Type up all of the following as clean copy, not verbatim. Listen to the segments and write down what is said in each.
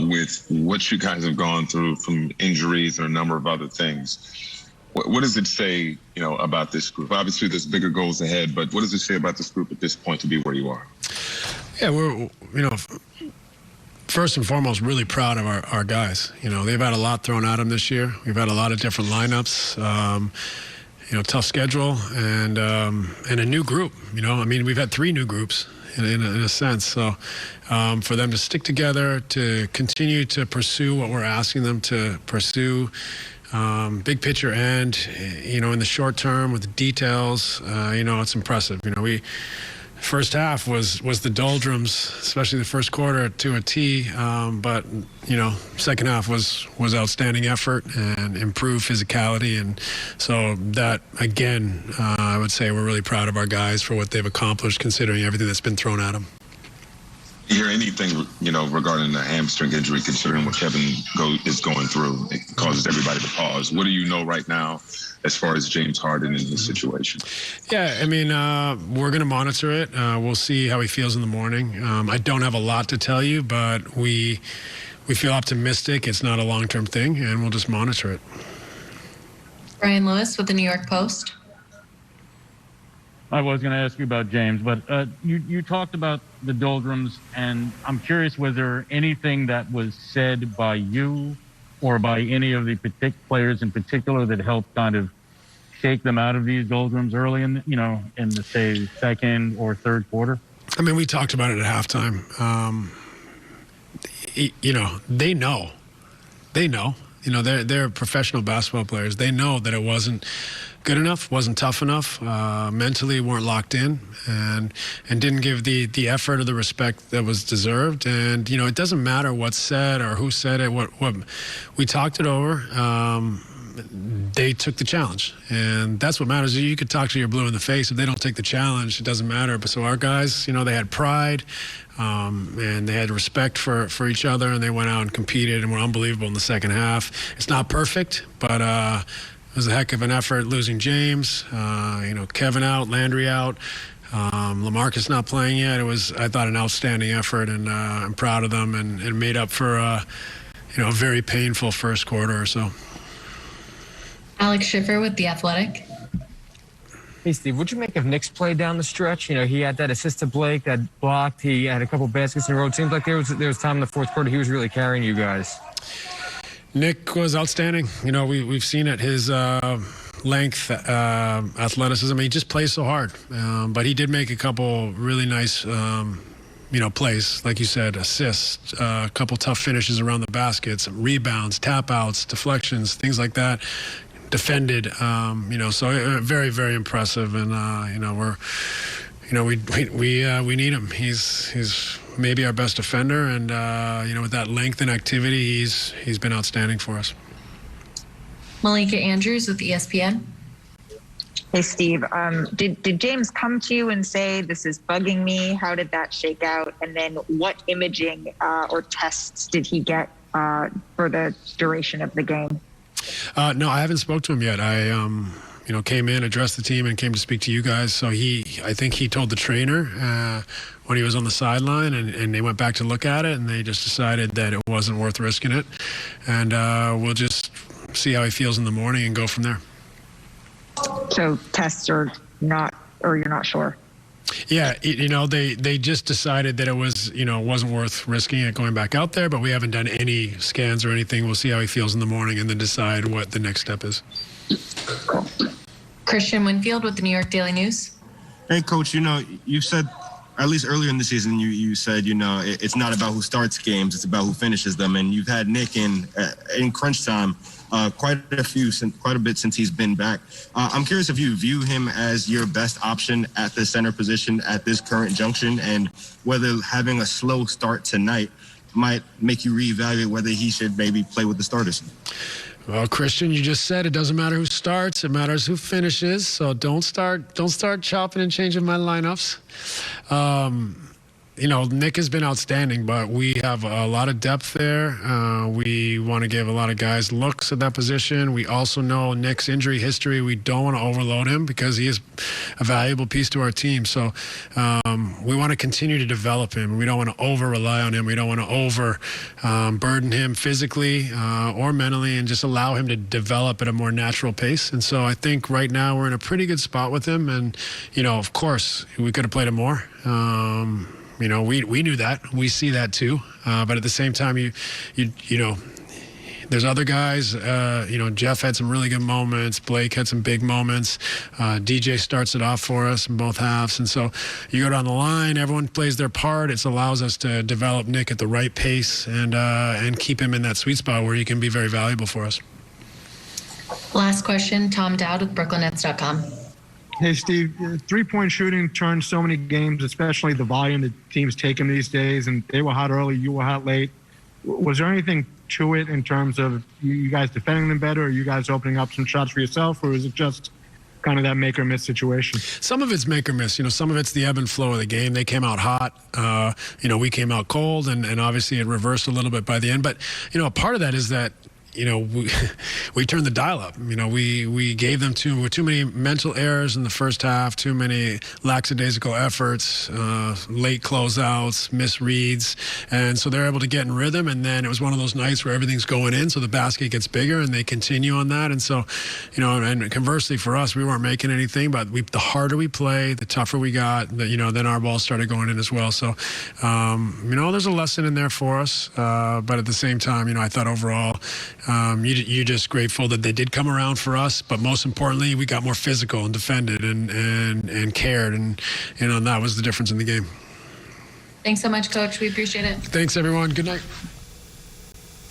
with what you guys have gone through from injuries and a number of other things. What does it say, about this group? Obviously, there's bigger goals ahead, but what does it say about this group at this point to be where you are? Yeah, we're, first and foremost, really proud of our guys. They've had a lot thrown at them this year. We've had a lot of different lineups. Tough schedule and a new group. We've had 3 new groups in a sense. So for them to stick together, to continue to pursue what we're asking them to pursue, big picture and, in the short term with the details, it's impressive. First half was the doldrums, especially the first quarter to a T. But second half was outstanding effort and improved physicality, and so that again, I would say we're really proud of our guys for what they've accomplished, considering everything that's been thrown at them. You hear anything, regarding the hamstring injury, considering what Kevin is going through? It causes everybody to pause. What do you know right now as far as James Harden and his situation? Yeah, we're going to monitor it. We'll see how he feels in the morning. I don't have a lot to tell you, but we feel optimistic. It's not a long-term thing, and we'll just monitor it. Brian Lewis with the New York Post. I was going to ask you about James, but you talked about the doldrums, and I'm curious, was there anything that was said by you or by any of the players in particular that helped kind of shake them out of these doldrums early in the, say, second or third quarter? We talked about it at halftime. They know. They're professional basketball players. They know that it wasn't good enough, wasn't tough enough, mentally weren't locked in, and didn't give the effort or the respect that was deserved. And it doesn't matter what's said or who said it. What we talked it over. They took the challenge, and that's what matters. You could talk to your blue in the face. If they don't take the challenge, it doesn't matter. But so our guys, they had pride, and they had respect for each other, and they went out and competed and were unbelievable in the second half. It's not perfect, but it was a heck of an effort losing James, Kevin out, Landry out, LaMarcus not playing yet. It was, I thought, an outstanding effort, and I'm proud of them, and made up for a very painful first quarter or so. Alex Schiffer with The Athletic. Hey, Steve, what'd you make of Nick's play down the stretch? He had that assist to Blake, that blocked. He had a couple baskets in a row. It seemed like there was time in the fourth quarter he was really carrying you guys. Nick was outstanding. We've seen it. His length, athleticism. He just plays so hard. But he did make a couple really nice, plays. Like you said, assists, a couple tough finishes around the baskets, rebounds, tap outs, deflections, things like that. Defended, so very, very impressive. And, we need him. He's maybe our best defender, and with that length and activity, he's been outstanding for us. Malika Andrews with ESPN. Hey, Steve. Did James come to you and say, this is bugging me? How did that shake out? And then what imaging or tests did he get for the duration of the game? No, I haven't spoke to him yet. I came in, addressed the team, and came to speak to you guys. So I think he told the trainer when he was on the sideline, and they went back to look at it, and they just decided that it wasn't worth risking it. And we'll just see how he feels in the morning and go from there. So tests or not, or you're not sure? Yeah, they just decided that it was, wasn't worth risking it going back out there, but we haven't done any scans or anything. We'll see how he feels in the morning and then decide what the next step is. Cool. Christian Winfield with the New York Daily News. Hey, Coach, you've said, at least earlier in the season, you said, it's not about who starts games, it's about who finishes them. And you've had Nick in crunch time quite a bit since he's been back. I'm curious if you view him as your best option at the center position at this current junction, and whether having a slow start tonight might make you reevaluate whether he should maybe play with the starters. Well, Christian, you just said it doesn't matter who starts, it matters who finishes. So don't start chopping and changing my lineups. Nick has been outstanding, but we have a lot of depth there. We want to give a lot of guys looks at that position. We also know Nick's injury history. We don't want to overload him because he is a valuable piece to our team. So we want to continue to develop him. We don't want to over-rely on him. We don't want to burden him physically or mentally, and just allow him to develop at a more natural pace. And so I think right now we're in a pretty good spot with him. And, of course, we could have played him more. We knew that. We see that too. But at the same time, there's other guys. Jeff had some really good moments. Blake had some big moments. DJ starts it off for us in both halves. And so you go down the line, everyone plays their part. It allows us to develop Nick at the right pace and keep him in that sweet spot where he can be very valuable for us. Last question, Tom Dowd with BrooklynNets.com. Hey, Steve, three-point shooting turns so many games, especially the volume that teams take them these days, and they were hot early, you were hot late. Was there anything to it in terms of you guys defending them better, or you guys opening up some shots for yourself, or is it just kind of that make or miss situation? Some of it's make or miss. Some of it's the ebb and flow of the game. They came out hot. We came out cold, and obviously it reversed a little bit by the end. But, a part of that is that we turned the dial up. We gave them too many mental errors in the first half, too many lackadaisical efforts, late closeouts, misreads, and so they're able to get in rhythm. And then it was one of those nights where everything's going in, so the basket gets bigger, and they continue on that. And so, and conversely for us, we weren't making anything, but the harder we play, the tougher we got. Then our ball started going in as well. So, there's a lesson in there for us, but at the same time, I thought overall. You're just grateful that they did come around for us, but most importantly, we got more physical and defended and cared, and that was the difference in the game. Thanks so much, Coach. We appreciate it. Thanks, everyone. Good night.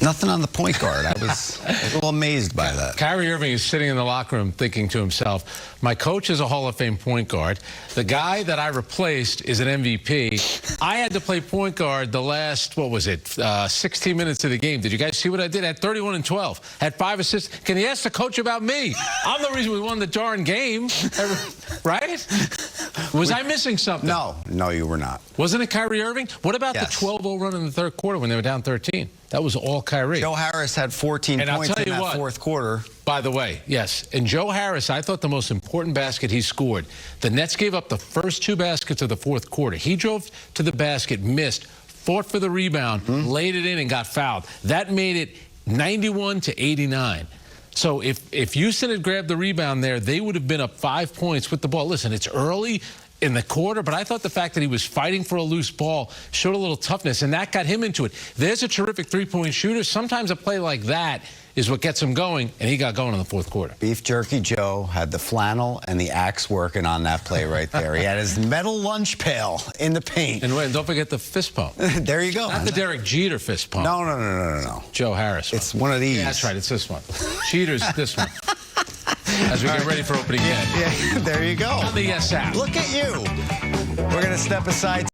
Nothing on the point guard. I was a little amazed by that. Kyrie Irving is sitting in the locker room thinking to himself, my coach is a Hall of Fame point guard. The guy that I replaced is an MVP. I had to play point guard the last, 16 minutes of the game. Did you guys see what I did? I had 31 and 12. Had 5 assists. Can you ask the coach about me? I'm the reason we won the darn game. Right? Was I missing something? No, you were not. Wasn't it Kyrie Irving? What about the 12-0 run in the third quarter when they were down 13? That was all Kyrie. Joe Harris had 14 points in that fourth quarter. By the way, yes. And Joe Harris, I thought the most important basket he scored. The Nets gave up the first 2 baskets of the fourth quarter. He drove to the basket, missed, fought for the rebound, laid it in, and got fouled. That made it 91-89. So if Houston had grabbed the rebound there, they would have been up 5 points with the ball. Listen, it's early in the quarter, but I thought the fact that he was fighting for a loose ball showed a little toughness, and that got him into it. There's a terrific three-point shooter. Sometimes a play like that is what gets him going, and he got going in the fourth quarter. Beef Jerky Joe had the flannel and the axe working on that play right there. He had his metal lunch pail in the paint. And don't forget the fist pump. There you go. Not the Derek Jeter fist pump. No. Joe Harris one. It's one of these. Yeah, that's right. It's this one. Jeter's this one. As we get ready for opening day. Yeah, there you go. On the yes app. Look at you. We're going to step aside.